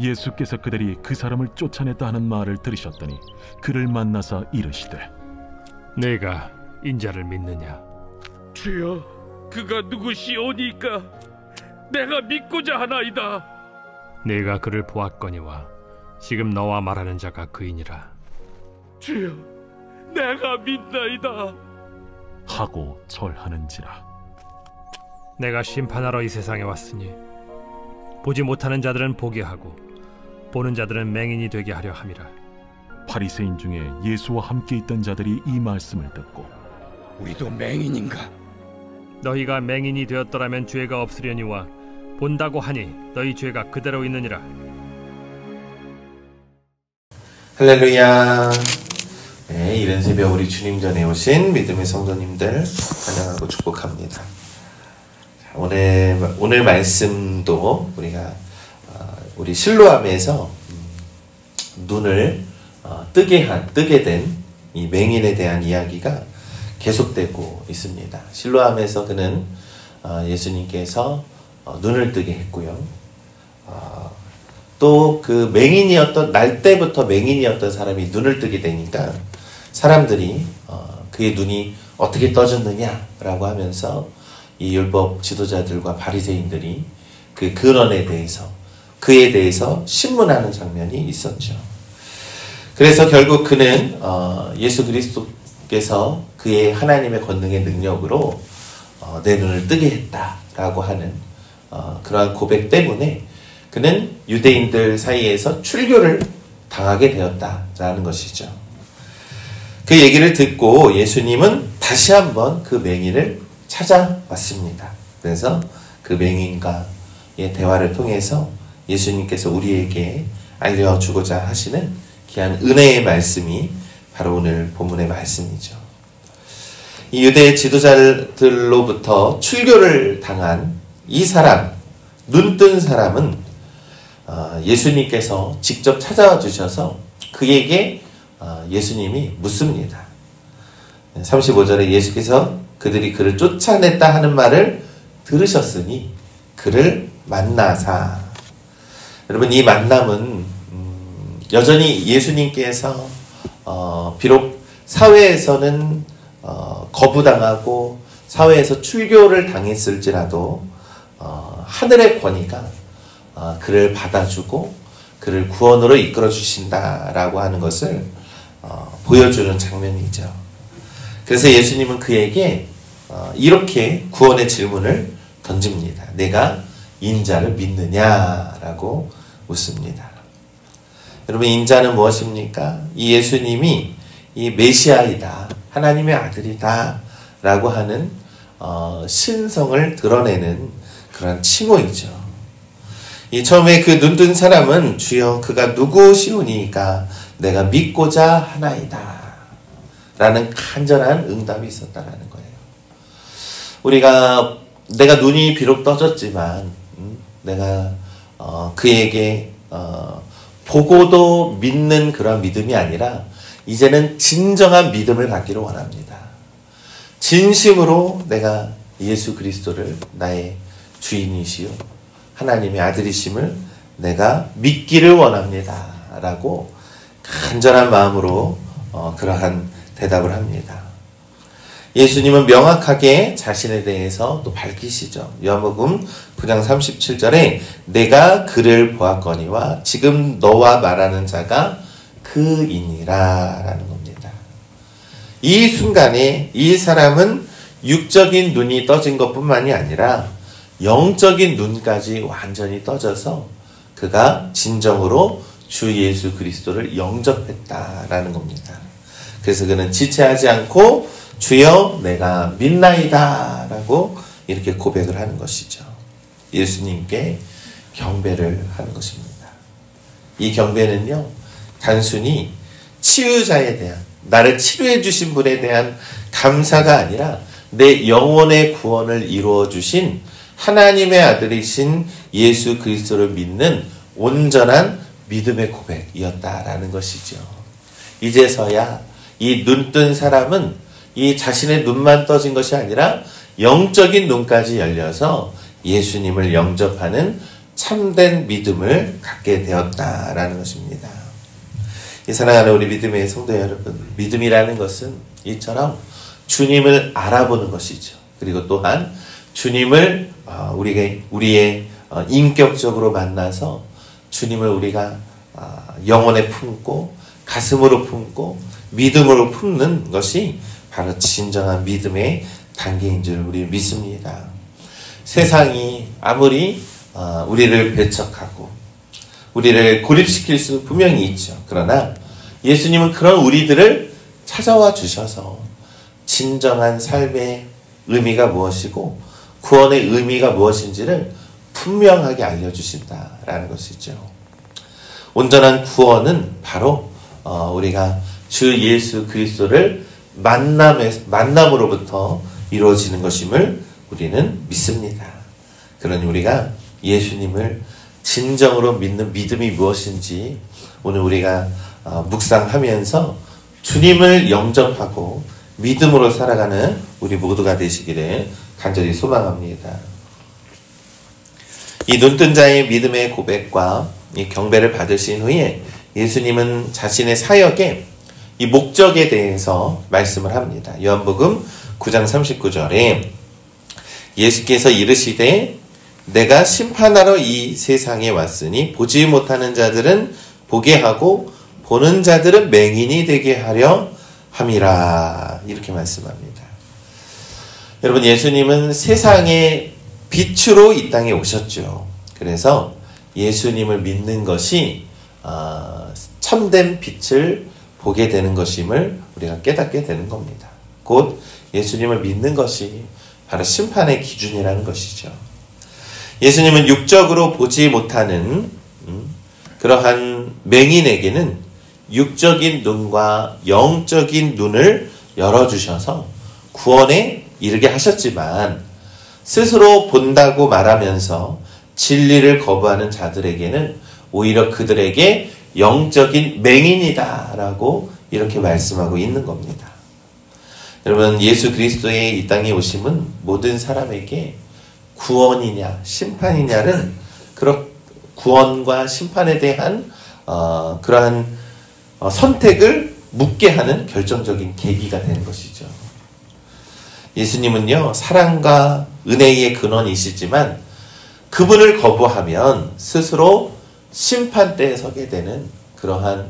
예수께서 그들이 그 사람을 쫓아냈다 하는 말을 들으셨더니 그를 만나사 이르시되 내가 인자를 믿느냐? 주여, 그가 누구시오니까 내가 믿고자 하나이다. 내가 그를 보았거니와 지금 너와 말하는 자가 그이니라. 주여, 내가 믿나이다 하고 절하는지라. 내가 심판하러 이 세상에 왔으니 보지 못하는 자들은 보게 하고 보는 자들은 맹인이 되게 하려 함이라. 바리새인 중에 예수와 함께 있던 자들이 이 말씀을 듣고 우리도 맹인인가? 너희가 맹인이 되었더라면 죄가 없으려니와 본다고 하니 너희 죄가 그대로 있느니라. 할렐루야. 네, 이른 새벽 우리 주님 전에 오신 믿음의 성도님들 환영하고 축복합니다. 오늘 말씀도 우리가 우리 실로암에서 눈을 뜨게 된 이 맹인에 대한 이야기가 계속되고 있습니다. 실로암에서 그는 예수님께서 눈을 뜨게 했고요. 또 그 맹인이었던 날 때부터 맹인이었던 사람이 눈을 뜨게 되니까 사람들이 그의 눈이 어떻게 떠졌느냐라고 하면서 이 율법 지도자들과 바리새인들이 그 근원에 대해서 그에 대해서 신문하는 장면이 있었죠. 그래서 결국 그는 예수 그리스도께서 그의 하나님의 권능의 능력으로 내 눈을 뜨게 했다라고 하는 그러한 고백 때문에 그는 유대인들 사이에서 출교를 당하게 되었다라는 것이죠. 그 얘기를 듣고 예수님은 다시 한번 그 맹인을 찾아왔습니다. 그래서 그 맹인과의 대화를 통해서 예수님께서 우리에게 알려주고자 하시는 귀한 은혜의 말씀이 바로 오늘 본문의 말씀이죠. 이 유대 지도자들로부터 출교를 당한 이 사람, 눈뜬 사람은 예수님께서 직접 찾아와 주셔서 그에게 예수님이 묻습니다. 35절에 예수께서 그들이 그를 쫓아냈다 하는 말을 들으셨으니 그를 만나사. 여러분, 이 만남은 여전히 예수님께서 비록 사회에서는 거부당하고 사회에서 출교를 당했을지라도 하늘의 권위가 그를 받아주고 그를 구원으로 이끌어 주신다라고 하는 것을 보여주는 장면이죠. 그래서 예수님은 그에게 이렇게 구원의 질문을 던집니다. 내가 인자를 믿느냐라고 묻습니다. 여러분, 인자는 무엇입니까? 이 예수님이 이 메시아이다, 하나님의 아들이다 라고 하는 신성을 드러내는 그런 칭호이죠. 이 처음에 그 눈뜬 사람은 주여 그가 누구시오니까 내가 믿고자 하나이다 라는 간절한 응답이 있었다라는 거예요. 내가 눈이 비록 떠졌지만 내가 그에게 보고도 믿는 그런 믿음이 아니라 이제는 진정한 믿음을 갖기를 원합니다. 진심으로 내가 예수 그리스도를 나의 주인이시요 하나님의 아들이심을 내가 믿기를 원합니다 라고 간절한 마음으로 그러한 대답을 합니다. 예수님은 명확하게 자신에 대해서 또 밝히시죠. 요한복음 9장 37절에 내가 그를 보았거니와 지금 너와 말하는 자가 그이니라 라는 겁니다. 이 순간에 이 사람은 육적인 눈이 떠진 것뿐만이 아니라 영적인 눈까지 완전히 떠져서 그가 진정으로 주 예수 그리스도를 영접했다라는 겁니다. 그래서 그는 지체하지 않고 주여 내가 믿나이다 라고 이렇게 고백을 하는 것이죠. 예수님께 경배를 하는 것입니다. 이 경배는요, 단순히 치유자에 대한, 나를 치료해 주신 분에 대한 감사가 아니라 내 영혼의 구원을 이루어 주신 하나님의 아들이신 예수 그리스도를 믿는 온전한 믿음의 고백이었다라는 것이죠. 이제서야 이 눈뜬 사람은 이 자신의 눈만 떠진 것이 아니라 영적인 눈까지 열려서 예수님을 영접하는 참된 믿음을 갖게 되었다라는 것입니다. 이 사랑하는 우리 믿음의 성도 여러분, 믿음이라는 것은 이처럼 주님을 알아보는 것이죠. 그리고 또한 주님을 우리의 인격적으로 만나서 주님을 우리가 영혼에 품고 가슴으로 품고 믿음으로 품는 것이 바로 진정한 믿음의 단계인 줄 우리 믿습니다. 세상이 아무리 우리를 배척하고 우리를 고립시킬 수는 분명히 있죠. 그러나 예수님은 그런 우리들을 찾아와 주셔서 진정한 삶의 의미가 무엇이고 구원의 의미가 무엇인지를 분명하게 알려주신다라는 것이죠. 온전한 구원은 바로 우리가 주 예수 그리스도를 만남으로부터 이루어지는 것임을 우리는 믿습니다. 그러니 우리가 예수님을 진정으로 믿는 믿음이 무엇인지 오늘 우리가 묵상하면서 주님을 영접하고 믿음으로 살아가는 우리 모두가 되시기를 간절히 소망합니다. 이 눈뜬 자의 믿음의 고백과 이 경배를 받으신 후에 예수님은 자신의 사역의 이 목적에 대해서 말씀을 합니다. 요한복음 9장 39절에 예수께서 이르시되 내가 심판하러 이 세상에 왔으니 보지 못하는 자들은 보게 하고 보는 자들은 맹인이 되게 하려 함이라 이렇게 말씀합니다. 여러분, 예수님은 세상의 빛으로 이 땅에 오셨죠. 그래서 예수님을 믿는 것이 참된 빛을 보게 되는 것임을 우리가 깨닫게 되는 겁니다. 곧 예수님을 믿는 것이 바로 심판의 기준이라는 것이죠. 예수님은 육적으로 보지 못하는 그러한 맹인에게는 육적인 눈과 영적인 눈을 열어주셔서 구원에 이르게 하셨지만 스스로 본다고 말하면서 진리를 거부하는 자들에게는 오히려 그들에게 영적인 맹인이다 라고 이렇게 말씀하고 있는 겁니다. 여러분, 예수 그리스도의 이 땅에 오심은 모든 사람에게 구원이냐 심판이냐는 그런 구원과 심판에 대한 그러한 선택을 묻게 하는 결정적인 계기가 되는 것이죠. 예수님은요, 사랑과 은혜의 근원이시지만 그분을 거부하면 스스로 심판대에 서게 되는 그러한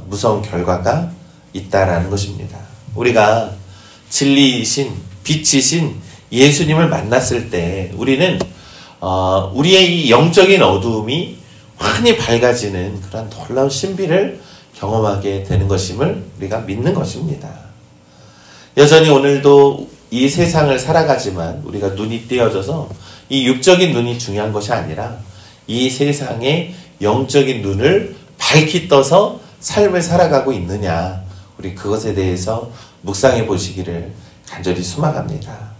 무서운 결과가 있다라는 것입니다. 우리가 진리이신 빛이신 예수님을 만났을 때 우리는 우리의 이 영적인 어두움이 환히 밝아지는 그런 놀라운 신비를 경험하게 되는 것임을 우리가 믿는 것입니다. 여전히 오늘도 이 세상을 살아가지만 우리가 눈이 띄어져서 이 육적인 눈이 중요한 것이 아니라 이 세상의 영적인 눈을 밝히 떠서 삶을 살아가고 있느냐, 우리 그것에 대해서 묵상해 보시기를 간절히 소망합니다.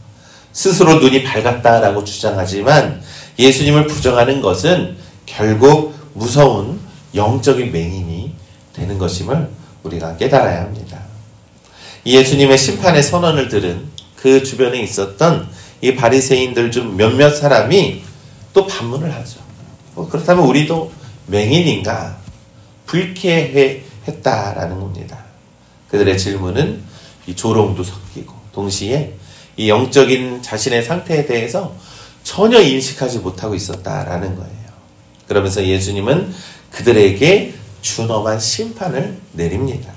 스스로 눈이 밝았다라고 주장하지만 예수님을 부정하는 것은 결국 무서운 영적인 맹인이 되는 것임을 우리가 깨달아야 합니다. 이 예수님의 심판의 선언을 들은 그 주변에 있었던 이 바리새인들 중 몇몇 사람이 또 반문을 하죠. 그렇다면 우리도 맹인인가? 불쾌했다라는 겁니다. 그들의 질문은 이 조롱도 섞이고 동시에 이 영적인 자신의 상태에 대해서 전혀 인식하지 못하고 있었다라는 거예요. 그러면서 예수님은 그들에게 준엄한 심판을 내립니다.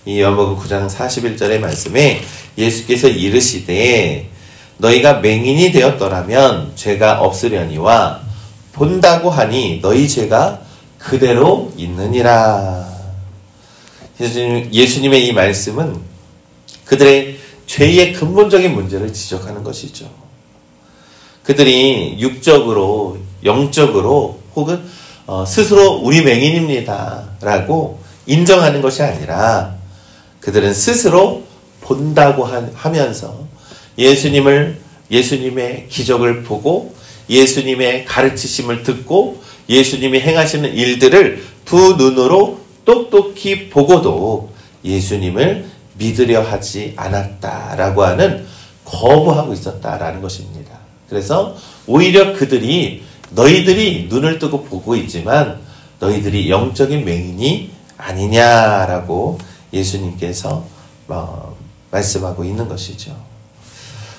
이 요한복음 9장 41절의 말씀에 예수께서 이르시되 너희가 맹인이 되었더라면 죄가 없으려니와 본다고 하니 너희 죄가 그대로 있느니라. 예수님의 이 말씀은 그들의 죄의 근본적인 문제를 지적하는 것이죠. 그들이 육적으로, 영적으로 혹은 스스로 우리 맹인입니다 라고 인정하는 것이 아니라 그들은 스스로 본다고 하면서 예수님의 기적을 보고 예수님의 가르치심을 듣고 예수님이 행하시는 일들을 두 눈으로 똑똑히 보고도 예수님을 믿으려 하지 않았다라고 하는 거부하고 있었다라는 것입니다. 그래서 오히려 그들이 너희들이 눈을 뜨고 보고 있지만 너희들이 영적인 맹인이 아니냐라고 예수님께서 말씀하고 있는 것이죠.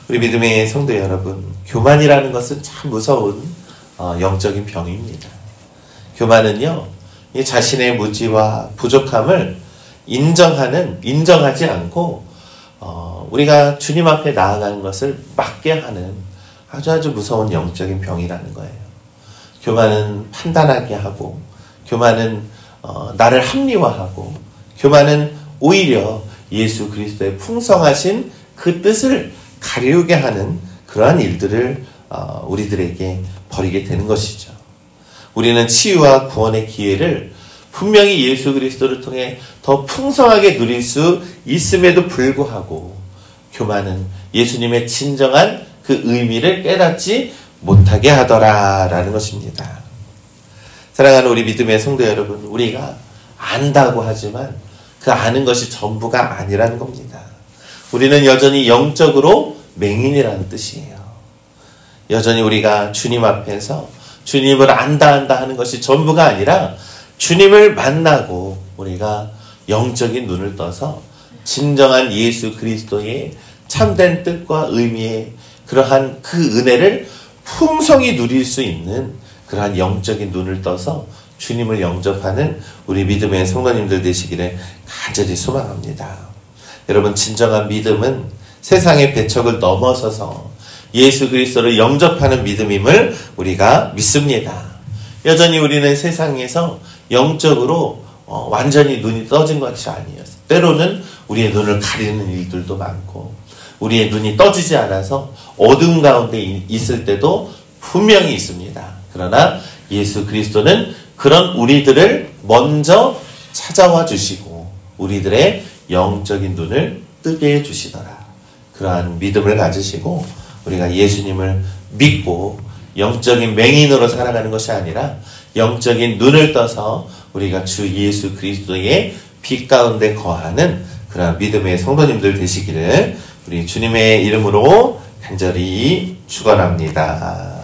우리 믿음의 성도 여러분, 교만이라는 것은 참 무서운 영적인 병입니다. 교만은요, 자신의 무지와 부족함을 인정하지 않고 우리가 주님 앞에 나아가는 것을 막게 하는 아주 무서운 영적인 병이라는 거예요. 교만은 판단하게 하고, 교만은 나를 합리화하고, 교만은 오히려 예수 그리스도의 풍성하신 그 뜻을 가리우게 하는 그러한 일들을 우리들에게 벌이게 되는 것이죠. 우리는 치유와 구원의 기회를 분명히 예수 그리스도를 통해 더 풍성하게 누릴 수 있음에도 불구하고 교만은 예수님의 진정한 그 의미를 깨닫지 못하게 하더라라는 것입니다. 사랑하는 우리 믿음의 성도 여러분, 우리가 안다고 하지만 그 아는 것이 전부가 아니라는 겁니다. 우리는 여전히 영적으로 맹인이라는 뜻이에요. 여전히 우리가 주님 앞에서 주님을 안다 하는 것이 전부가 아니라 주님을 만나고 우리가 영적인 눈을 떠서 진정한 예수 그리스도의 참된 뜻과 의미의 그러한 그 은혜를 풍성히 누릴 수 있는 그러한 영적인 눈을 떠서 주님을 영접하는 우리 믿음의 성도님들 되시기를 간절히 소망합니다. 여러분, 진정한 믿음은 세상의 배척을 넘어서서 예수 그리스도를 영접하는 믿음임을 우리가 믿습니다. 여전히 우리는 세상에서 영적으로 완전히 눈이 떠진 것이 아니었어요. 때로는 우리의 눈을 가리는 일들도 많고 우리의 눈이 떠지지 않아서 어두운 가운데 있을 때도 분명히 있습니다. 그러나 예수 그리스도는 그런 우리들을 먼저 찾아와 주시고 우리들의 영적인 눈을 뜨게 해주시더라. 그러한 믿음을 가지시고 우리가 예수님을 믿고 영적인 맹인으로 살아가는 것이 아니라 영적인 눈을 떠서 우리가 주 예수 그리스도의 빛 가운데 거하는 그러한 믿음의 성도님들 되시기를 우리 주님의 이름으로 간절히 축원합니다.